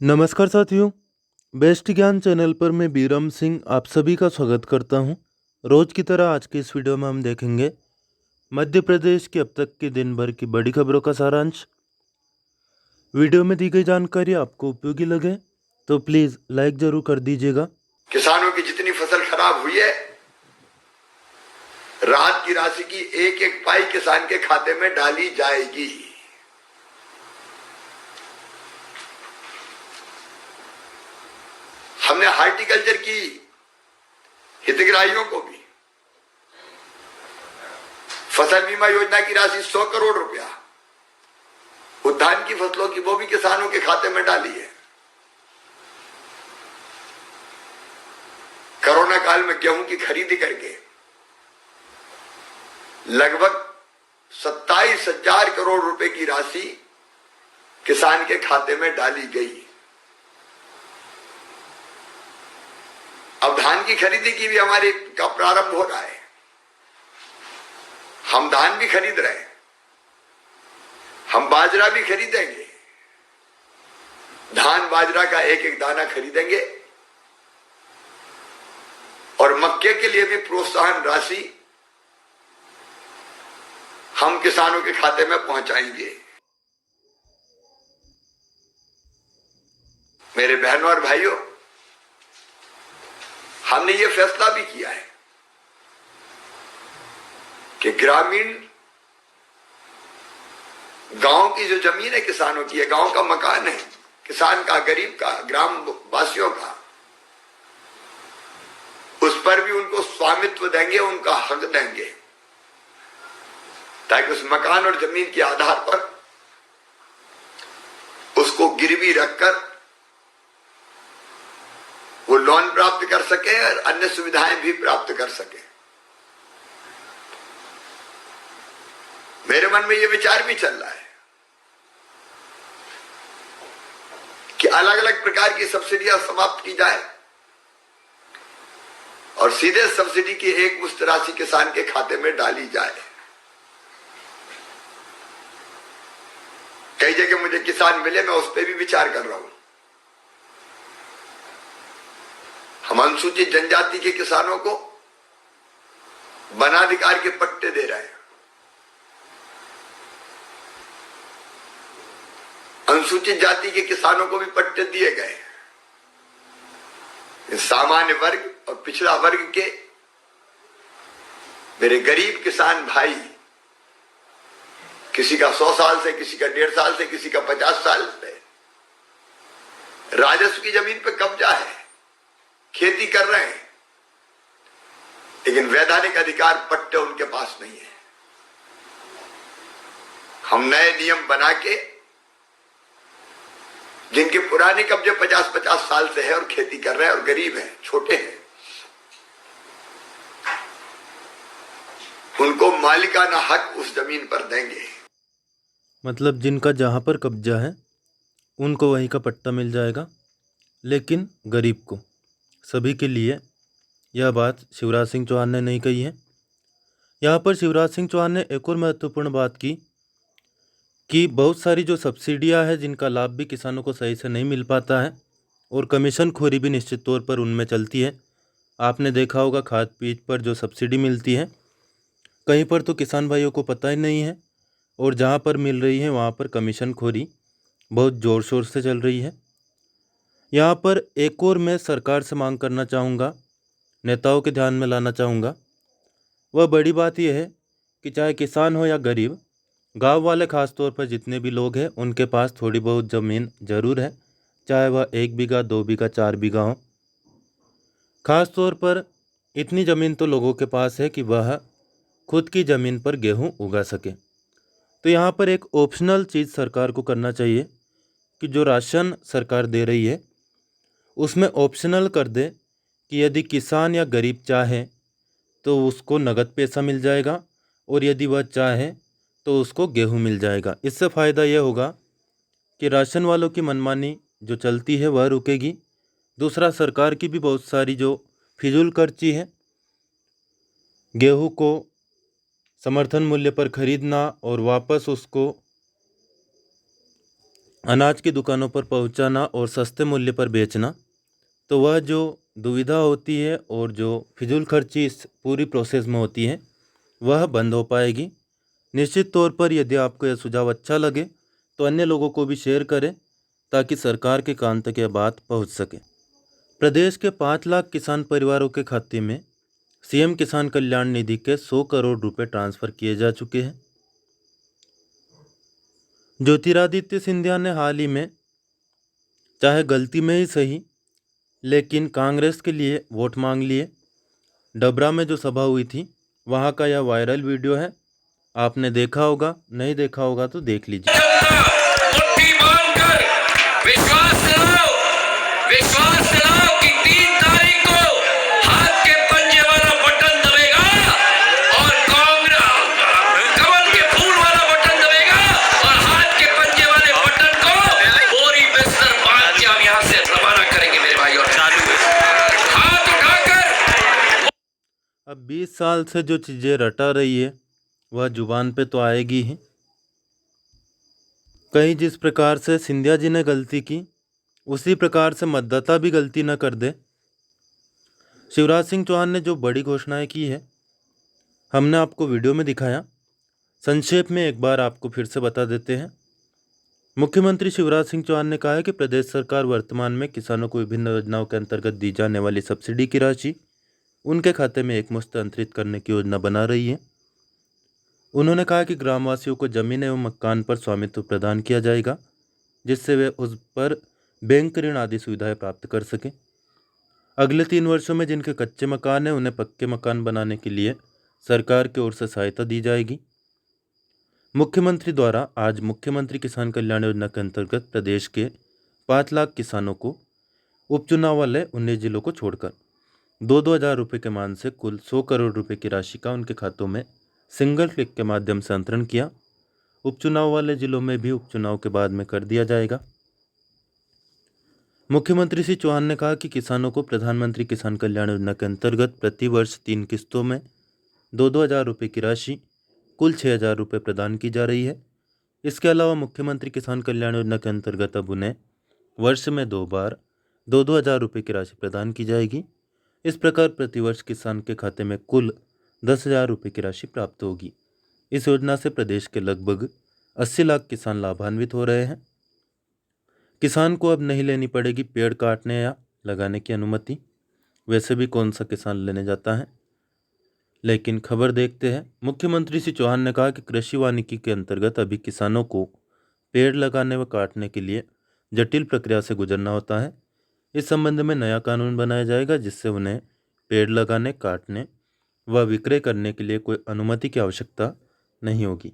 नमस्कार साथियों, बेस्ट ज्ञान चैनल पर मैं बीरम सिंह आप सभी का स्वागत करता हूं। रोज की तरह आज के इस वीडियो में हम देखेंगे मध्य प्रदेश की अब तक के दिन भर की बड़ी खबरों का सारांश। वीडियो में दी गई जानकारी आपको उपयोगी लगे तो प्लीज लाइक जरूर कर दीजिएगा। किसानों की जितनी फसल खराब हुई है, राहत की राशि की एक एक पाई किसान के खाते में डाली जाएगी। हमने हार्टिकल्चर की हितग्राहियों को भी फसल बीमा योजना की राशि 100 करोड़ रुपया उद्यान की फसलों की वो भी किसानों के खाते में डाली है। कोरोना काल में गेहूं की खरीदी करके लगभग 27,000 करोड़ रुपए की राशि किसान के खाते में डाली गई। अब धान की खरीदी की भी हमारे का प्रारंभ हो रहा है। हम धान भी खरीद रहे हैं, हम बाजरा भी खरीदेंगे। धान बाजरा का एक एक दाना खरीदेंगे और मक्के के लिए भी प्रोत्साहन राशि हम किसानों के खाते में पहुंचाएंगे। मेरे बहनों और भाइयों, हमने ये फैसला भी किया है कि ग्रामीण गांव की जो जमीन है किसानों की है, गांव का मकान है किसान का, गरीब का, ग्राम वासियों का, उस पर भी उनको स्वामित्व देंगे, उनका हक देंगे, ताकि उस मकान और जमीन के आधार पर उसको गिरवी रखकर वो लोन प्राप्त कर सके और अन्य सुविधाएं भी प्राप्त कर सके। मेरे मन में ये विचार भी चल रहा है कि अलग अलग प्रकार की सब्सिडियां समाप्त की जाए और सीधे सब्सिडी की एक मुश्त राशि किसान के खाते में डाली जाए। कई जगह मुझे किसान मिले, मैं उस पर भी विचार कर रहा हूं। हम अनुसूचित जनजाति के किसानों को वनाधिकार के पट्टे दे रहे हैं, अनुसूचित जाति के किसानों को भी पट्टे दिए गए। सामान्य वर्ग और पिछड़ा वर्ग के मेरे गरीब किसान भाई, किसी का 100 साल से, किसी का 1.5 साल से, किसी का 50 साल से राजस्व की जमीन पे कब्जा है, खेती कर रहे हैं, लेकिन वैधानिक अधिकार पट्टे उनके पास नहीं है। हम नए नियम बना के जिनके पुराने कब्जे 50-50 साल से है और खेती कर रहे हैं और गरीब हैं, छोटे हैं, उनको मालिकाना हक उस जमीन पर देंगे। मतलब जिनका जहां पर कब्जा है उनको वहीं का पट्टा मिल जाएगा, लेकिन गरीब को, सभी के लिए। यह बात शिवराज सिंह चौहान ने नहीं कही है। यहाँ पर शिवराज सिंह चौहान ने एक और महत्वपूर्ण बात की कि बहुत सारी जो सब्सिडियां हैं जिनका लाभ भी किसानों को सही से नहीं मिल पाता है और कमीशन खोरी भी निश्चित तौर पर उनमें चलती है। आपने देखा होगा खाद बीज पर जो सब्सिडी मिलती है, कहीं पर तो किसान भाइयों को पता ही नहीं है, और जहाँ पर मिल रही है वहाँ पर कमीशन खोरी बहुत ज़ोर शोर से चल रही है। यहाँ पर एक और मैं सरकार से मांग करना चाहूँगा, नेताओं के ध्यान में लाना चाहूँगा। वह बड़ी बात यह है कि चाहे किसान हो या गरीब, गांव वाले खास तौर पर जितने भी लोग हैं उनके पास थोड़ी बहुत ज़मीन ज़रूर है, चाहे वह 1 बीघा 2 बीघा 4 बीघा हो। खास तौर पर इतनी ज़मीन तो लोगों के पास है कि वह खुद की ज़मीन पर गेहूं उगा सके। तो यहाँ पर एक ऑप्शनल चीज़ सरकार को करना चाहिए कि जो राशन सरकार दे रही है उसमें ऑप्शनल कर दे कि यदि किसान या गरीब चाहे तो उसको नगद पैसा मिल जाएगा, और यदि वह चाहे तो उसको गेहूं मिल जाएगा। इससे फ़ायदा यह होगा कि राशन वालों की मनमानी जो चलती है वह रुकेगी। दूसरा, सरकार की भी बहुत सारी जो फिजूल खर्ची है, गेहूं को समर्थन मूल्य पर खरीदना और वापस उसको अनाज की दुकानों पर पहुंचाना और सस्ते मूल्य पर बेचना, तो वह जो दुविधा होती है और जो फिजूल खर्ची इस पूरी प्रोसेस में होती है वह बंद हो पाएगी। निश्चित तौर पर यदि आपको यह सुझाव अच्छा लगे तो अन्य लोगों को भी शेयर करें ताकि सरकार के कान तक यह बात पहुंच सके। प्रदेश के 5 लाख किसान परिवारों के खाते में सीएम किसान कल्याण निधि के 100 करोड़ रुपए ट्रांसफर किए जा चुके हैं। ज्योतिरादित्य सिंधिया ने हाल ही में, चाहे गलती में ही सही, लेकिन कांग्रेस के लिए वोट मांग लिए। डबरा में जो सभा हुई थी वहां का यह वायरल वीडियो है, आपने देखा होगा, नहीं देखा होगा तो देख लीजिए। मुट्ठी बांधकर विश्वास दिलाओ कि 3 तारीख को हाथ के पंजे वाला बटन दबेगा और कांग्रेस कमल के फूल वाला बटन दबेगा और हाथ के पंजे वाले बटन को बोरी बिस्तर बांध के हम यहाँ से रवाना करेंगे मेरे भाई। और चालू हाथ उठाकर अब 20 साल से जो चीज़ें रटा रही है वह जुबान पे तो आएगी ही। कहीं जिस प्रकार से सिंधिया जी ने गलती की उसी प्रकार से मतदाता भी गलती न कर दे। शिवराज सिंह चौहान ने जो बड़ी घोषणाएं की है हमने आपको वीडियो में दिखाया, संक्षेप में एक बार आपको फिर से बता देते हैं। मुख्यमंत्री शिवराज सिंह चौहान ने कहा है कि प्रदेश सरकार वर्तमान में किसानों को विभिन्न योजनाओं के अंतर्गत दी जाने वाली सब्सिडी की राशि उनके खाते में एकमुश्त अंतरित करने की योजना बना रही है। उन्होंने कहा कि ग्रामवासियों को जमीन एवं मकान पर स्वामित्व प्रदान किया जाएगा जिससे वे उस पर बैंक ऋण आदि सुविधाएं प्राप्त कर सकें। अगले 3 वर्षों में जिनके कच्चे मकान हैं उन्हें पक्के मकान बनाने के लिए सरकार की ओर से सहायता दी जाएगी। मुख्यमंत्री द्वारा आज मुख्यमंत्री किसान कल्याण योजना के अंतर्गत प्रदेश के 5 लाख किसानों को उपचुनाव वाले 19 जिलों को छोड़कर 2-2 हज़ार रुपये के मान से कुल 100 करोड़ रुपए की राशि का उनके खातों में सिंगल क्लिक के माध्यम से अंतरण किया। उपचुनाव वाले जिलों में भी उपचुनाव के बाद में कर दिया जाएगा। मुख्यमंत्री श्री चौहान ने कहा कि किसानों को प्रधानमंत्री किसान कल्याण योजना के अंतर्गत प्रति वर्ष 3 किस्तों में 2-2 हज़ार रुपये की राशि कुल 6,000 रुपये प्रदान की जा रही है। इसके अलावा मुख्यमंत्री किसान कल्याण योजना के अंतर्गत अब उन्हें वर्ष में 2 बार 2-2 हज़ार रुपये की राशि प्रदान की जाएगी। इस प्रकार प्रतिवर्ष किसान के खाते में कुल 10,000 रुपये की राशि प्राप्त होगी। इस योजना से प्रदेश के लगभग 80 लाख किसान लाभान्वित हो रहे हैं। किसान को अब नहीं लेनी पड़ेगी पेड़ काटने या लगाने की अनुमति, वैसे भी कौन सा किसान लेने जाता है। लेकिन खबर देखते हैं। मुख्यमंत्री श्री चौहान ने कहा कि कृषि वानिकी के अंतर्गत अभी किसानों को पेड़ लगाने व काटने के लिए जटिल प्रक्रिया से गुजरना होता है। इस संबंध में नया कानून बनाया जाएगा जिससे उन्हें पेड़ लगाने, काटने व विक्रय करने के लिए कोई अनुमति की आवश्यकता नहीं होगी।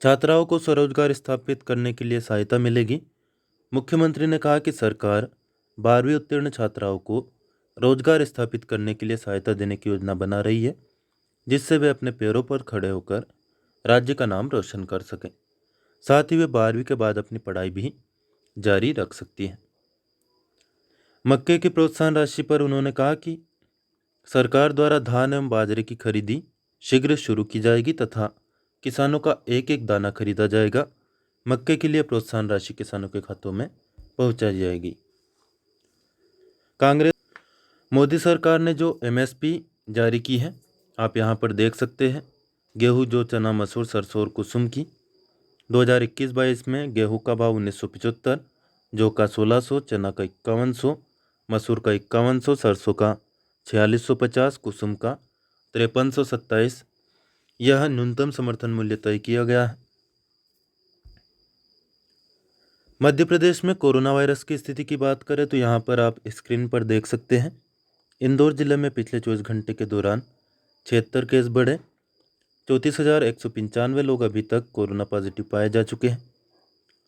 छात्राओं को स्वरोजगार स्थापित करने के लिए सहायता मिलेगी। मुख्यमंत्री ने कहा कि सरकार 12वीं उत्तीर्ण छात्राओं को रोजगार स्थापित करने के लिए सहायता देने की योजना बना रही है जिससे वे अपने पैरों पर खड़े होकर राज्य का नाम रोशन कर सकें। साथ ही वे 12वीं के बाद अपनी पढ़ाई भी जारी रख सकती हैं। मक्के की प्रोत्साहन राशि पर उन्होंने कहा कि सरकार द्वारा धान एवं बाजरे की खरीदी शीघ्र शुरू की जाएगी तथा किसानों का एक एक दाना खरीदा जाएगा। मक्के के लिए प्रोत्साहन राशि किसानों के खातों में पहुंचाई जाएगी। कांग्रेस मोदी सरकार ने जो एमएसपी जारी की है आप यहां पर देख सकते हैं। गेहूं, जौ, चना, मसूर, सरसों और कुसुम की 2021-22 में गेहूं का भाव 1975, जौ का 1600, चना का 5100, मसूर का 5100, सरसों का 4650, कुसुम का 5327। यह न्यूनतम समर्थन मूल्य तय किया गया है। मध्य प्रदेश में कोरोना वायरस की स्थिति की बात करें तो यहाँ पर आप स्क्रीन पर देख सकते हैं। इंदौर जिले में पिछले 24 घंटे के दौरान 76 केस बढ़े। 34,195 लोग अभी तक कोरोना पॉजिटिव पाए जा चुके हैं।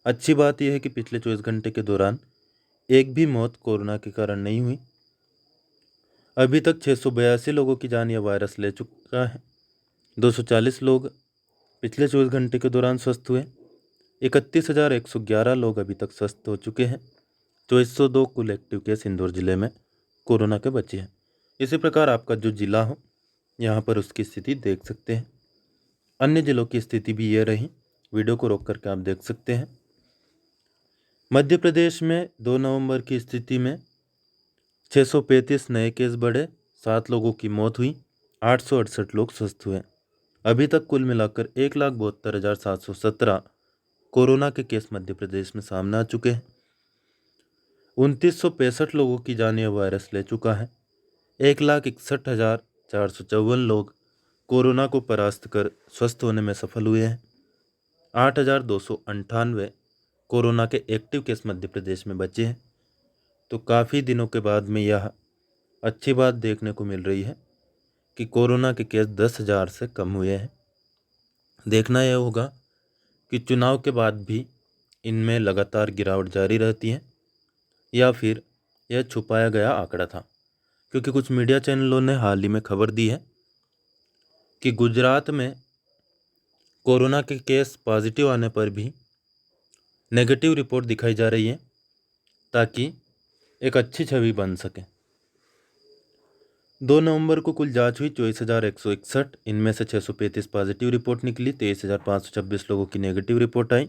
अच्छी बात यह है कि पिछले 24 घंटे के दौरान एक भी मौत कोरोना के कारण नहीं हुई। अभी तक 682 लोगों की जान यह वायरस ले चुका है। 240 लोग पिछले 24 घंटे के दौरान स्वस्थ हुए। 31,111 लोग अभी तक स्वस्थ हो चुके हैं। 2402 कुल एक्टिव केस इंदौर जिले में कोरोना के बचे हैं। इसी प्रकार आपका जो जिला हो यहाँ पर उसकी स्थिति देख सकते हैं। अन्य जिलों की स्थिति भी ये रही, वीडियो को रोक करके आप देख सकते हैं। मध्य प्रदेश में 2 नवंबर की स्थिति में 635 नए केस बढ़े, 7 लोगों की मौत हुई, 868 लोग स्वस्थ हुए। अभी तक कुल मिलाकर 1,72,717 कोरोना के केस मध्य प्रदेश में सामने आ चुके हैं। 2,965 लोगों की जान यह वायरस ले चुका है। 1,61,454 लोग कोरोना को परास्त कर स्वस्थ होने में सफल हुए हैं। 8,298 कोरोना के एक्टिव केस मध्य प्रदेश में बचे हैं। तो काफ़ी दिनों के बाद में यह अच्छी बात देखने को मिल रही है कि कोरोना के केस 10,000 से कम हुए हैं। देखना यह होगा कि चुनाव के बाद भी इनमें लगातार गिरावट जारी रहती है या फिर यह छुपाया गया आंकड़ा था, क्योंकि कुछ मीडिया चैनलों ने हाल ही में खबर दी है कि गुजरात में कोरोना के केस पॉजिटिव आने पर भी नेगेटिव रिपोर्ट दिखाई जा रही है ताकि एक अच्छी छवि बन सके। 2 नवंबर को कुल जांच हुई 24,161, इनमें से 635 पॉजिटिव रिपोर्ट निकली, 23,526 लोगों की नेगेटिव रिपोर्ट आई,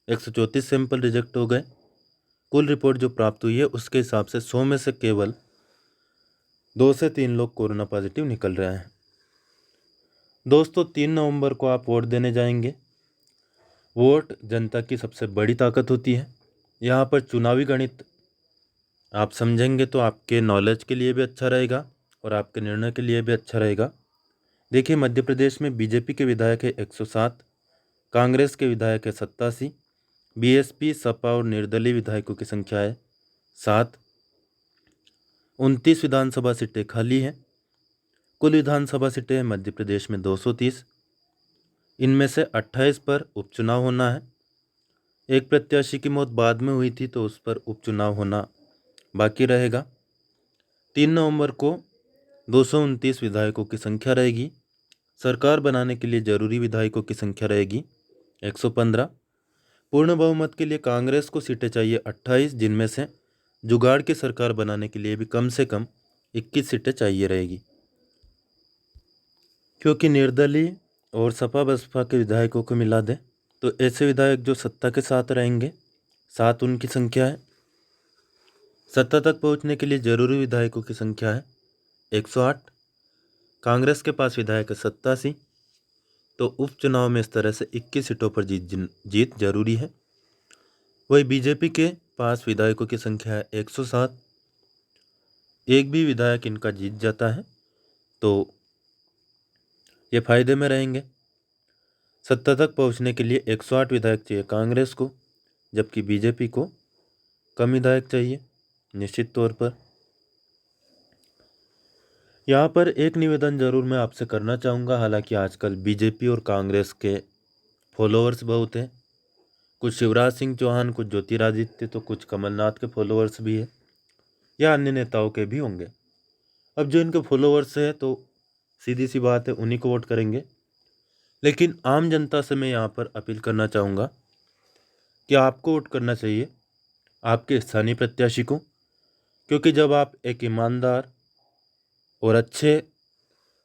134 सैंपल रिजेक्ट हो गए। कुल रिपोर्ट जो प्राप्त हुई है उसके हिसाब से 100 में से केवल 2 से 3 लोग कोरोना पॉजिटिव निकल रहे हैं। दोस्तों, 3 नवंबर को आप वोट देने जाएंगे। वोट जनता की सबसे बड़ी ताकत होती है। यहाँ पर चुनावी गणित आप समझेंगे तो आपके नॉलेज के लिए भी अच्छा रहेगा और आपके निर्णय के लिए भी अच्छा रहेगा। देखिए, मध्य प्रदेश में बीजेपी के विधायक है 107, कांग्रेस के विधायक है 87, बीएसपी, सपा और निर्दलीय विधायकों की संख्या है 7। 29 विधानसभा सीटें खाली हैं। कुल विधानसभा सीटें हैं मध्य प्रदेश में 230। इनमें से 28 पर उपचुनाव होना है। एक प्रत्याशी की मौत बाद में हुई थी तो उस पर उपचुनाव होना बाकी रहेगा। 3 नवंबर को 229 विधायकों की संख्या रहेगी। सरकार बनाने के लिए जरूरी विधायकों की संख्या रहेगी 115। पूर्ण बहुमत के लिए कांग्रेस को सीटें चाहिए 28, जिनमें से जुगाड़ की सरकार बनाने के लिए भी कम से कम 21 सीटें चाहिए रहेगी, क्योंकि निर्दलीय और सपा बसपा के विधायकों को मिला दें तो ऐसे विधायक जो सत्ता के साथ रहेंगे 7 उनकी संख्या है। सत्ता तक पहुंचने के लिए जरूरी विधायकों की संख्या है 108। कांग्रेस के पास विधायक है 87, तो उपचुनाव में इस तरह से 21 सीटों पर जीत जरूरी है। वही बीजेपी के पास विधायकों की संख्या है 107। एक भी विधायक इनका जीत जाता है तो ये फायदे में रहेंगे। सत्ता तक पहुंचने के लिए 108 विधायक चाहिए कांग्रेस को, जबकि बीजेपी को कम विधायक चाहिए निश्चित तौर पर। यहाँ पर एक निवेदन जरूर मैं आपसे करना चाहूँगा। हालांकि आजकल बीजेपी और कांग्रेस के फॉलोअर्स बहुत हैं, कुछ शिवराज सिंह चौहान, कुछ ज्योतिरादित्य, तो कुछ कमलनाथ के फॉलोअर्स भी है या अन्य नेताओं के भी होंगे। अब जो इनके फॉलोअर्स हैं तो सीधी सी बात है उन्हीं को वोट करेंगे, लेकिन आम जनता से मैं यहाँ पर अपील करना चाहूँगा कि आपको वोट करना चाहिए आपके स्थानीय प्रत्याशी को, क्योंकि जब आप एक ईमानदार और अच्छे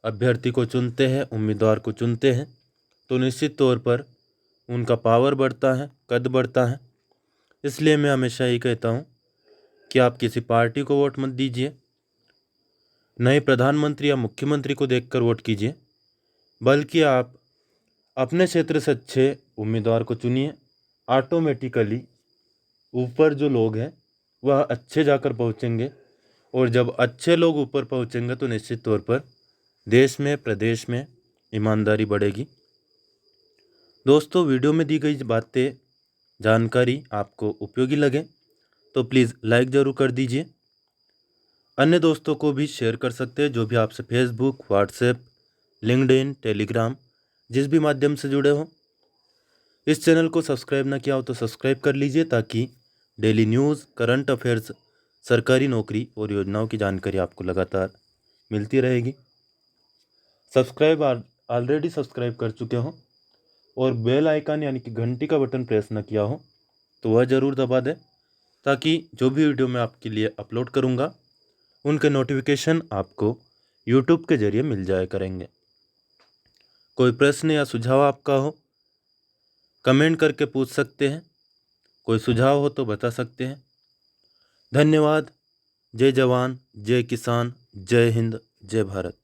अभ्यर्थी को चुनते हैं, उम्मीदवार को चुनते हैं, तो निश्चित तौर पर उनका पावर बढ़ता है, कद बढ़ता है। इसलिए मैं हमेशा यही कहता हूँ कि आप किसी पार्टी को वोट मत दीजिए, नए प्रधानमंत्री या मुख्यमंत्री को देखकर वोट कीजिए, बल्कि आप अपने क्षेत्र से अच्छे उम्मीदवार को चुनिए। ऑटोमेटिकली ऊपर जो लोग हैं वह अच्छे जाकर पहुँचेंगे, और जब अच्छे लोग ऊपर पहुँचेंगे तो निश्चित तौर पर देश में, प्रदेश में ईमानदारी बढ़ेगी। दोस्तों, वीडियो में दी गई बातें, जानकारी आपको उपयोगी लगे तो प्लीज़ लाइक ज़रूर कर दीजिए। अन्य दोस्तों को भी शेयर कर सकते हैं जो भी आपसे फेसबुक, व्हाट्सएप, लिंक्डइन, टेलीग्राम जिस भी माध्यम से जुड़े हो। इस चैनल को सब्सक्राइब ना किया हो तो सब्सक्राइब कर लीजिए, ताकि डेली न्यूज़, करंट अफेयर्स, सरकारी नौकरी और योजनाओं की जानकारी आपको लगातार मिलती रहेगी। ऑलरेडी सब्सक्राइब कर चुके हो और बेल आइकन यानी कि घंटी का बटन प्रेस न किया हो तो वह ज़रूर दबा दें, ताकि जो भी वीडियो मैं आपके लिए अपलोड करूँगा उनके नोटिफिकेशन आपको यूट्यूब के ज़रिए मिल जाया करेंगे। कोई प्रश्न या सुझाव आपका हो, कमेंट करके पूछ सकते हैं। कोई सुझाव हो तो बता सकते हैं। धन्यवाद। जय जवान, जय किसान, जय हिंद, जय भारत।